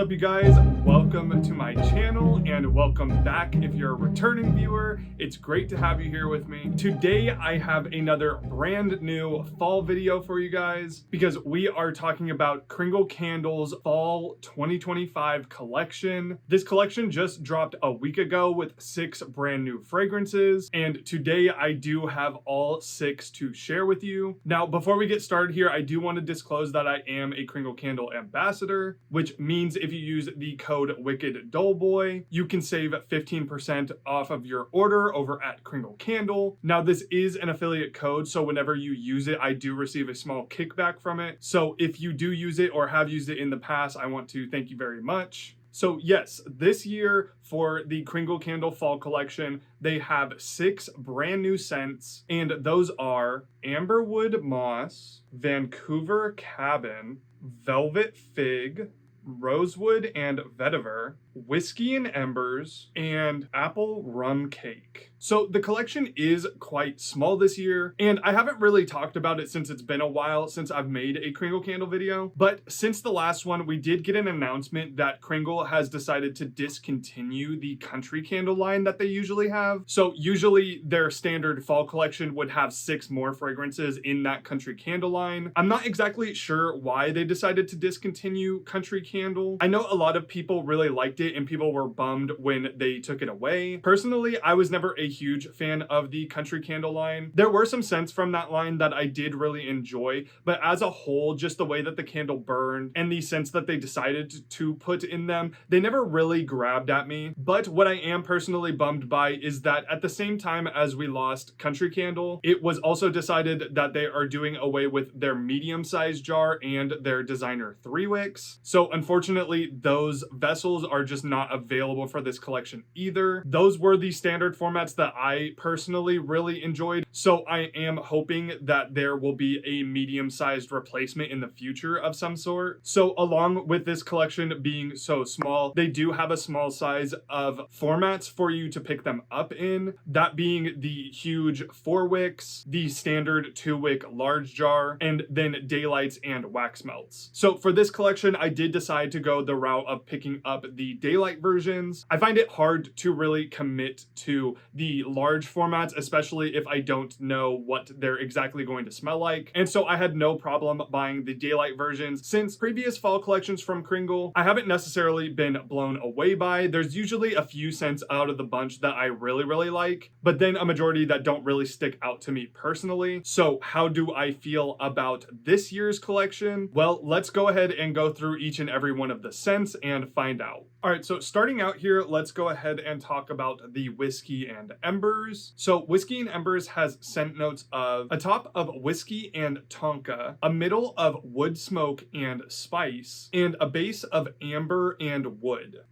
up, you guys? Welcome to my channel and welcome back if you're a returning viewer. It's great to have you here with me. Today I have another brand new fall video for you guys because we are talking about Kringle Candle's fall 2025 collection. This collection just dropped a week ago with 6 brand new fragrances, and today I do have all 6 to share with you. Now, before we get started here, I do want to disclose that I am a Kringle Candle ambassador, which means if you use the code WICKEDDOLLBOY, you can save 15% off of your order over at Kringle Candle. Now, this is an affiliate code, so whenever you use it, I do receive a small kickback from it. So if you do use it or have used it in the past, I want to thank you very much. So yes, this year for the Kringle Candle Fall Collection, they have 6 brand new scents, and those are Amberwood Moss, Vancouver Cabin, Velvet Fig, Rosewood and Vetiver, Whiskey and Embers, and Apple Rum Cake. So the collection is quite small this year, and I haven't really talked about it since it's been a while since I've made a Kringle Candle video. But since the last one, we did get an announcement that Kringle has decided to discontinue the country candle line that they usually have. So usually their standard fall collection would have 6 more fragrances in that country candle line. I'm not exactly sure why they decided to discontinue country candle. I know a lot of people really liked it and people were bummed when they took it away. Personally, I was never a huge fan of the country candle line. There were some scents from that line that I did really enjoy, but as a whole, just the way that the candle burned and the scents that they decided to put in them, they never really grabbed at me. But what I am personally bummed by is that at the same time as we lost country candle, it was also decided that they are doing away with their medium-sized jar and their designer 3 wicks. So unfortunately, those vessels are just not available for this collection either. Those were the standard formats that I personally really enjoyed. So I am hoping that there will be a medium-sized replacement in the future of some sort. So along with this collection being so small, they do have a small size of formats for you to pick them up in. That being the huge 4 wicks, the standard 2 wick large jar, and then daylights and wax melts. So for this collection, I did decide to go the route of picking up the daylight versions. I find it hard to really commit to the large formats, especially if I don't know what they're exactly going to smell like. And so I had no problem buying the daylight versions. Since previous fall collections from Kringle, I haven't necessarily been blown away by. There's usually a few scents out of the bunch that I really like, but then a majority that don't really stick out to me personally. So how do I feel about this year's collection? Well, let's go ahead and go through each and every one of the scents and find out. All right, so starting out here, let's go ahead and talk about the Whiskey and Embers. So Whiskey and Embers has scent notes of a top of whiskey and tonka, a middle of wood smoke and spice, and a base of amber and wood.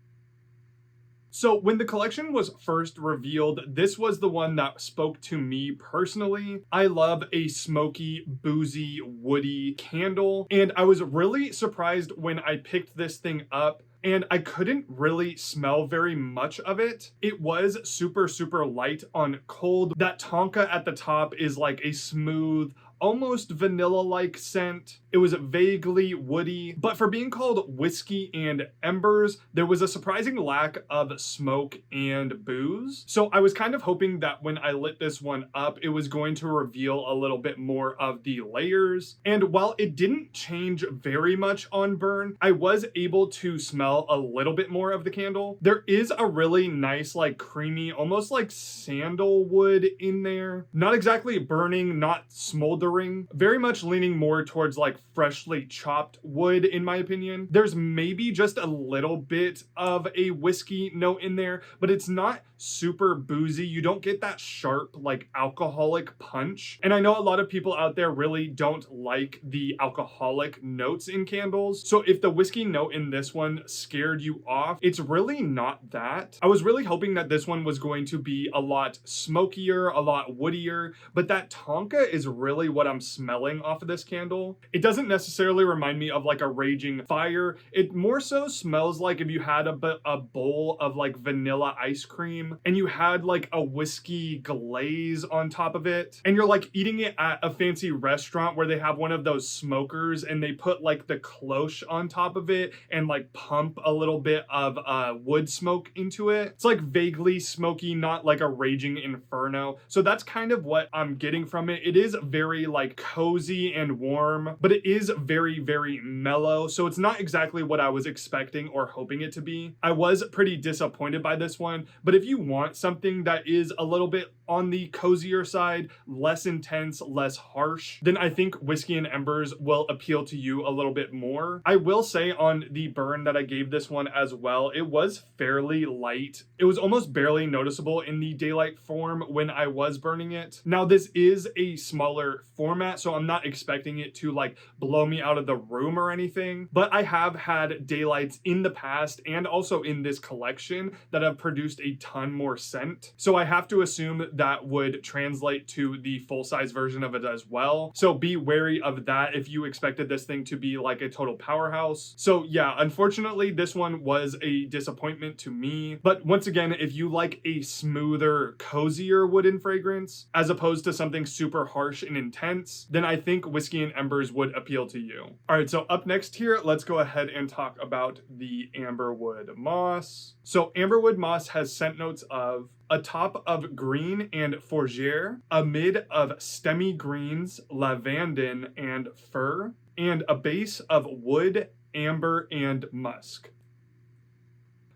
So when the collection was first revealed, this was the one that spoke to me personally. I love a smoky, boozy, woody candle, and I was really surprised when I picked this thing up and I couldn't really smell very much of it. It was super light on cold. That tonka at the top is like a smooth, almost vanilla-like scent. It was vaguely woody, but for being called Whiskey and Embers, there was a surprising lack of smoke and booze. So I was kind of hoping that when I lit this one up, it was going to reveal a little bit more of the layers. And while it didn't change very much on burn, I was able to smell a little bit more of the candle. There is a really nice, like creamy, almost like sandalwood in there. Not exactly burning, not smoldering, very much leaning more towards like freshly chopped wood in my opinion. There's maybe just a little bit of a whiskey note in there, but it's not super boozy. You don't get that sharp like alcoholic punch. And I know a lot of people out there really don't like the alcoholic notes in candles. So if the whiskey note in this one scared you off, it's really not that. I was really hoping that this one was going to be a lot smokier, a lot woodier, but that tonka is really what I'm smelling off of this candle. It doesn't necessarily remind me of like a raging fire. It more so smells like if you had a bowl of like vanilla ice cream room, and you had like a whiskey glaze on top of it, and you're like eating it at a fancy restaurant where they have one of those smokers and they put like the cloche on top of it and like pump a little bit of wood smoke into it. It's like vaguely smoky, not like a raging inferno. So that's kind of what I'm getting from it. It is very like cozy and warm, but it is very, very mellow. So it's not exactly what I was expecting or hoping it to be. I was pretty disappointed by this one, but if you want something that is a little bit on the cozier side, less intense, less harsh, then I think Whiskey and Embers will appeal to you a little bit more. I will say on the burn that I gave this one as well, it was fairly light. It was almost barely noticeable in the daylight form when I was burning it. Now this is a smaller format, so I'm not expecting it to like blow me out of the room or anything, but I have had daylights in the past and also in this collection that have produced a ton more scent. So I have to assume that would translate to the full-size version of it as well. So be wary of that if you expected this thing to be like a total powerhouse. So yeah, unfortunately, this one was a disappointment to me. But once again, if you like a smoother, cozier wooden fragrance, as opposed to something super harsh and intense, then I think Whiskey and Embers would appeal to you. All right, so up next here, let's go ahead and talk about the Amberwood Moss. So Amberwood Moss has scent notes of a top of green and fougere, a mid of stemmy greens, lavandin, and fir, and a base of wood, amber, and musk.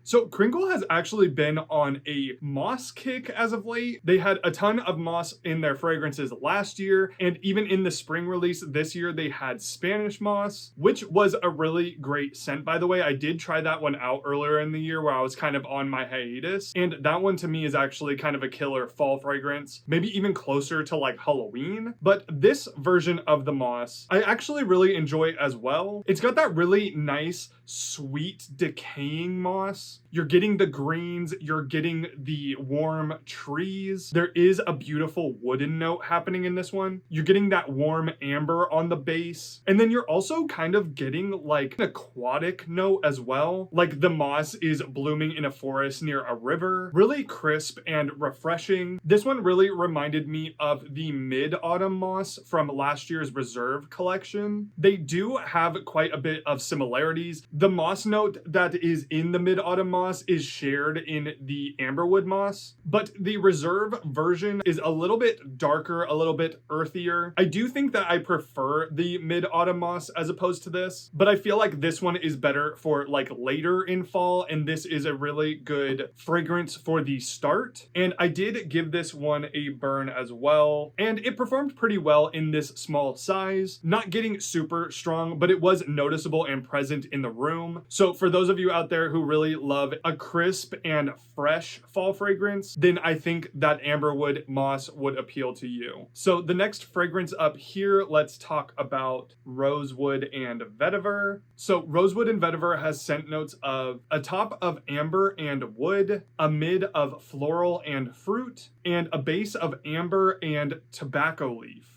So Kringle has actually been on a moss kick as of late. They had a ton of moss in their fragrances last year, and even in the spring release this year, they had Spanish moss, which was a really great scent, by the way. I did try that one out earlier in the year where I was kind of on my hiatus, and that one to me is actually kind of a killer fall fragrance, maybe even closer to like Halloween. But this version of the moss, I actually really enjoy as well. It's got that really nice, sweet, decaying moss. You're getting the greens, you're getting the warm trees. There is a beautiful wooden note happening in this one. You're getting that warm amber on the base. And then you're also kind of getting like an aquatic note as well. Like the moss is blooming in a forest near a river. Really crisp and refreshing. This one really reminded me of the mid-autumn moss from last year's Reserve collection. They do have quite a bit of similarities. The moss note that is in the mid-autumn moss is shared in the Amberwood Moss, but the Reserve version is a little bit darker, a little bit earthier. I do think that I prefer the mid-autumn moss as opposed to this, but I feel like this one is better for like later in fall, and this is a really good fragrance for the start. And I did give this one a burn as well, and it performed pretty well in this small size. Not getting super strong, but it was noticeable and present in the room. So for those of you out there who really love a crisp and fresh fall fragrance, then I think that Amberwood Moss would appeal to you. So the next fragrance up here, let's talk about Rosewood and Vetiver. So Rosewood and Vetiver has scent notes of a top of amber and wood, a mid of floral and fruit, and a base of amber and tobacco leaf.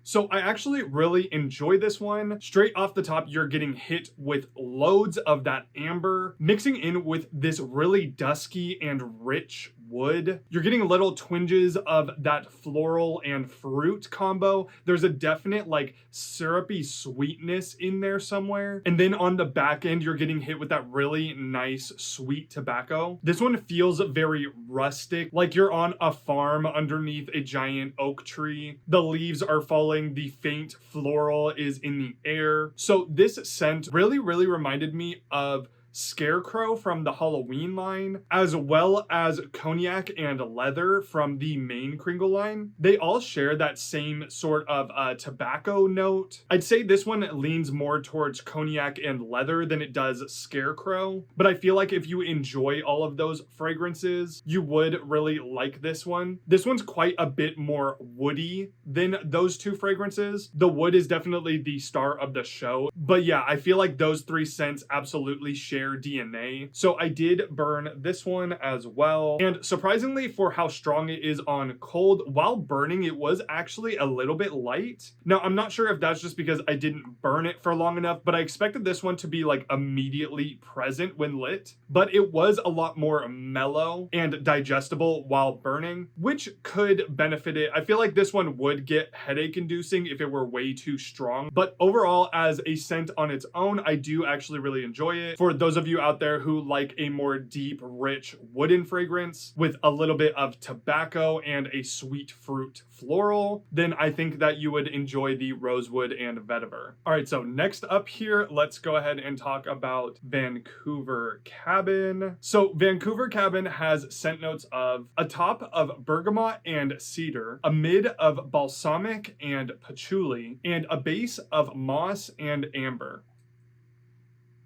So I actually really enjoy this one. Straight off the top, you're getting hit with loads of that amber, mixing in with this really dusky and rich wood. You're getting little twinges of that floral and fruit combo. There's a definite like syrupy sweetness in there somewhere. And then on the back end, you're getting hit with that really nice sweet tobacco. This one feels very rustic, like you're on a farm underneath a giant oak tree. The leaves are falling, the faint floral is in the air. So this scent really reminded me of Scarecrow from the Halloween line, as well as Cognac and Leather from the main Kringle line. They all share that same sort of tobacco note. I'd say this one leans more towards Cognac and Leather than it does Scarecrow, but I feel like if you enjoy all of those fragrances, you would really like this one. This one's quite a bit more woody than those two fragrances. The wood is definitely the star of the show, but yeah, I feel like those three scents absolutely share their DNA. So I did burn this one as well. And surprisingly, for how strong it is on cold, while burning, it was actually a little bit light. Now, I'm not sure if that's just because I didn't burn it for long enough, but I expected this one to be like immediately present when lit. But it was a lot more mellow and digestible while burning, which could benefit it. I feel like this one would get headache inducing if it were way too strong. But overall, as a scent on its own, I do actually really enjoy it. For those of you out there who like a more deep, rich wooden fragrance with a little bit of tobacco and a sweet fruit floral, then I think that you would enjoy the Rosewood and Vetiver. All right, so next up here, let's go ahead and talk about Vancouver Cabin. So Vancouver Cabin has scent notes of a top of bergamot and cedar, a mid of balsamic and patchouli, and a base of moss and amber.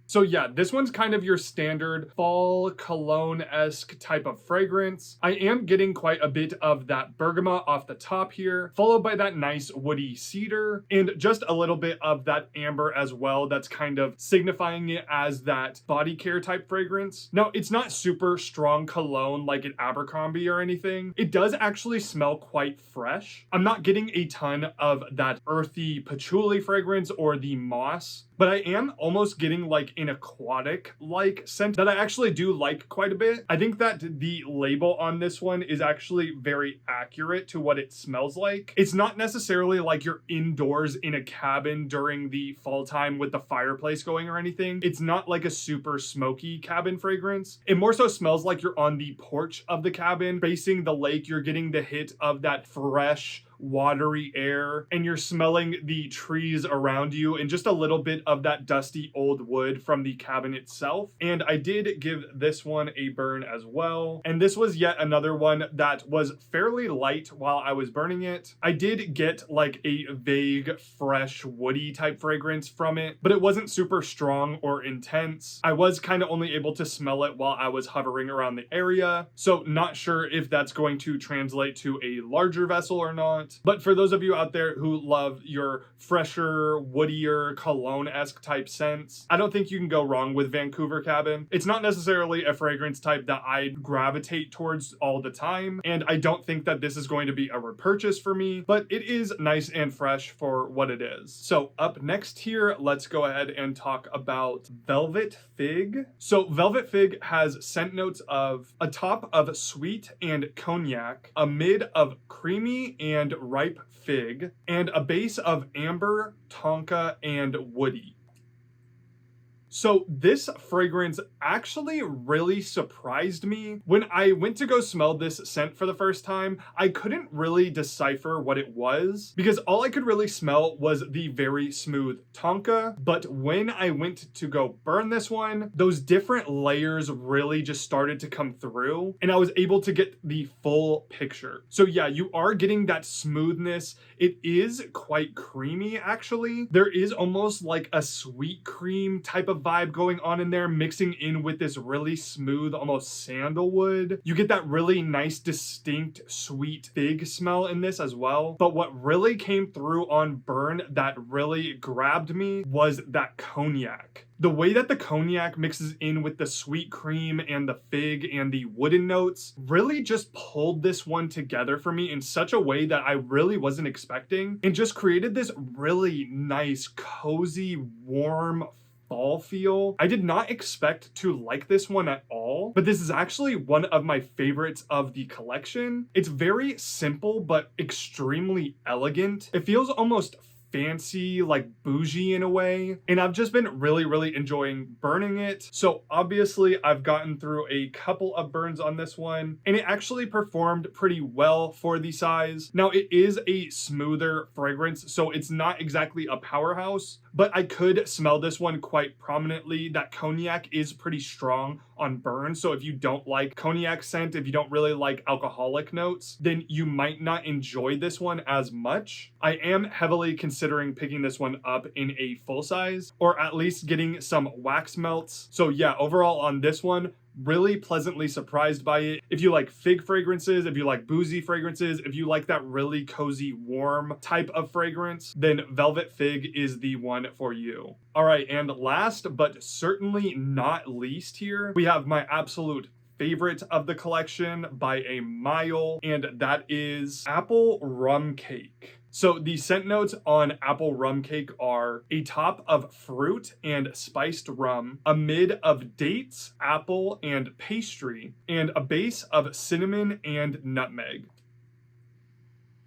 So yeah, this one's kind of your standard fall cologne-esque type of fragrance. I am getting quite a bit of that bergamot off the top here, followed by that nice woody cedar, and just a little bit of that amber as well that's kind of signifying it as that body care type fragrance. Now, it's not super strong cologne like an Abercrombie or anything. It does actually smell quite fresh. I'm not getting a ton of that earthy patchouli fragrance or the moss, but I am almost getting like an aquatic like scent that I actually do like quite a bit. I think that the label on this one is actually very accurate to what it smells like. It's not necessarily like you're indoors in a cabin during the fall time with the fireplace going or anything. It's not like a super smoky cabin fragrance. It more so smells like you're on the porch of the cabin facing the lake. You're getting the hit of that fresh watery air, and you're smelling the trees around you and just a little bit of that dusty old wood from the cabin itself. And I did give this one a burn as well, and this was yet another one that was fairly light while I was burning it. I did get like a vague fresh woody type fragrance from it, but it wasn't super strong or intense. I was kind of only able to smell it while I was hovering around the area, so not sure if that's going to translate to a larger vessel or not. But for those of you out there who love your fresher, woodier, cologne-esque type scents, I don't think you can go wrong with Vancouver Cabin. It's not necessarily a fragrance type that I gravitate towards all the time, and I don't think that this is going to be a repurchase for me, but it is nice and fresh for what it is. So up next here, let's go ahead and talk about Velvet Fig. So Velvet Fig has scent notes of a top of sweet and cognac, a mid of creamy and ripe fig, and a base of amber, tonka, and woody. So this fragrance actually really surprised me. When I went to go smell this scent for the first time, I couldn't really decipher what it was because all I could really smell was the very smooth tonka. But when I went to go burn this one, those different layers really just started to come through and I was able to get the full picture. So yeah, you are getting that smoothness. It is quite creamy actually. There is almost like a sweet cream type of vibe going on in there, mixing in with this really smooth, almost sandalwood. You get that really nice, distinct, sweet fig smell in this as well. But what really came through on burn that really grabbed me was that cognac. The way that the cognac mixes in with the sweet cream and the fig and the wooden notes really just pulled this one together for me in such a way that I really wasn't expecting, and just created this really nice, cozy, warm fall feel. I did not expect to like this one at all, but this is actually one of my favorites of the collection. It's very simple, but extremely elegant. It feels almost fancy, like bougie in a way, and I've just been really enjoying burning it. So obviously I've gotten through a couple of burns on this one, and it actually performed pretty well for the size. Now it is a smoother fragrance, so it's not exactly a powerhouse, but I could smell this one quite prominently. That cognac is pretty strong on burn, so if you don't like cognac scent, if you don't really like alcoholic notes, then you might not enjoy this one as much. I am heavily considering picking this one up in a full size, or at least getting some wax melts. So yeah, overall on this one, really pleasantly surprised by it. If you like fig fragrances, if you like boozy fragrances, if you like that really cozy, warm type of fragrance, then Velvet Fig is the one for you. All right, and last but certainly not least here, we have my absolute favorite of the collection by a mile, and that is Apple Rum Cake. So the scent notes on Apple Rum Cake are a top of fruit and spiced rum, a mid of dates, apple, and pastry, and a base of cinnamon and nutmeg.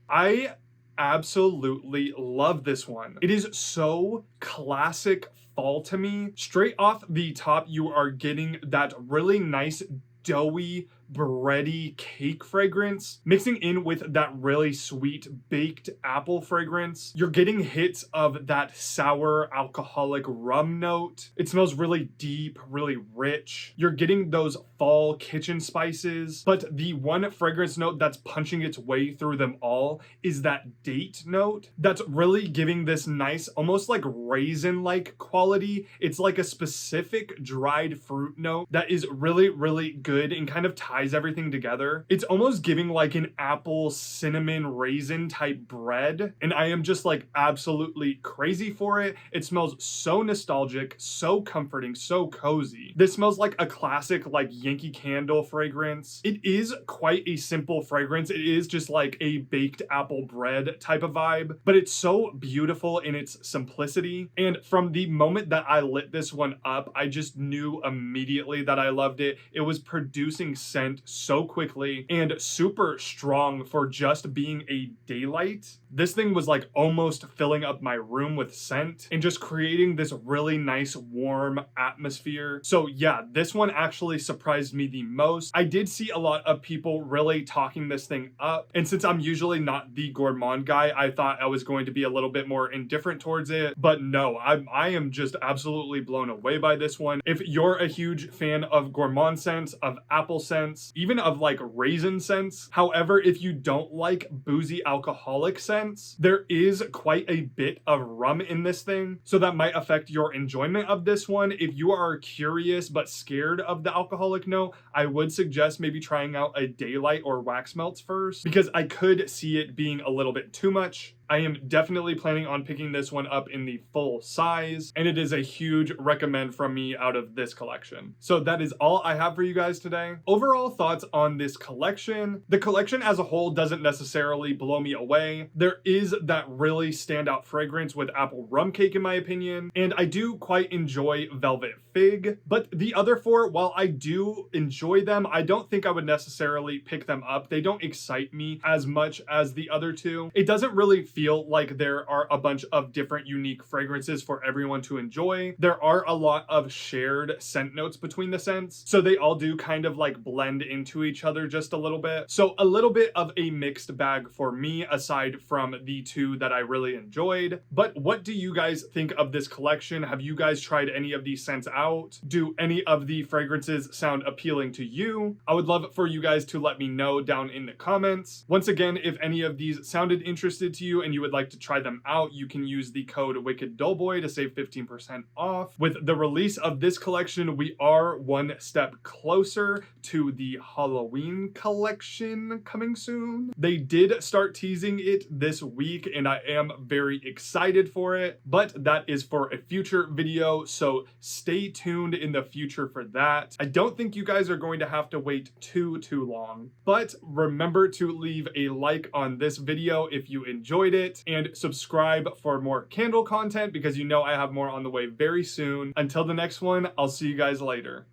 I absolutely love this one. It is so classic fall to me. Straight off the top, you are getting that really nice doughy, bready cake fragrance mixing in with that really sweet baked apple fragrance. You're getting hits of that sour alcoholic rum note. It smells really deep, really rich. You're getting those fall kitchen spices, but the one fragrance note that's punching its way through them all is that date note that's really giving this nice, almost like raisin-like quality. It's like a specific dried fruit note that is really, really good and kind of ties everything together. It's almost giving like an apple cinnamon raisin type bread, and I am just like absolutely crazy for it. It smells so nostalgic, so comforting, so cozy. This smells like a classic like Yankee Candle fragrance. It is quite a simple fragrance. It is just like a baked apple bread type of vibe, but it's so beautiful in its simplicity. And from the moment that I lit this one up, I just knew immediately that I loved it. It was producing scent so quickly and super strong for just being a daylight. This thing was like almost filling up my room with scent and just creating this really nice warm atmosphere. So yeah, this one actually surprised me the most. I did see a lot of people really talking this thing up, and since I'm usually not the gourmand guy, I thought I was going to be a little bit more indifferent towards it, but no, I am just absolutely blown away by this one. If you're a huge fan of gourmand scents, of apple scents, even of like raisin scents, however, if you don't like boozy alcoholic scents, there is quite a bit of rum in this thing, so that might affect your enjoyment of this one. If you are curious but scared of the alcoholic note, I would suggest maybe trying out a daylight or wax melts first, because I could see it being a little bit too much. I am definitely planning on picking this one up in the full size, and it is a huge recommend from me out of this collection. So that is all I have for you guys today. Overall thoughts on this collection. The collection as a whole doesn't necessarily blow me away. There is that really standout fragrance with Apple Rum Cake in my opinion, and I do quite enjoy Velvet Fig, but the other four, while I do enjoy them, I don't think I would necessarily pick them up. They don't excite me as much as the other two. It doesn't really feel like there are a bunch of different unique fragrances for everyone to enjoy. There are a lot of shared scent notes between the scents, so they all do kind of like blend into each other just a little bit. So a little bit of a mixed bag for me aside from the two that I really enjoyed. But what do you guys think of this collection? Have you guys tried any of these scents out? Do any of the fragrances sound appealing to you? I would love for you guys to let me know down in the comments. Once again, if any of these sounded interested to you and you would like to try them out, you can use the code WickedDoughboy to save 15% off. With the release of this collection, we are one step closer to the Halloween collection coming soon. They did start teasing it this week, and I am very excited for it, but that is for a future video, so stay tuned in the future for that. I don't think you guys are going to have to wait too long, but remember to leave a like on this video if you enjoyed it, and subscribe for more candle content because you know I have more on the way very soon. Until the next one, I'll see you guys later.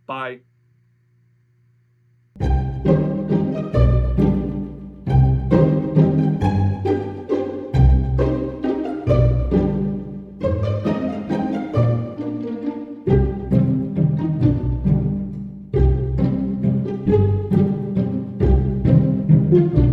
Bye. Thank you.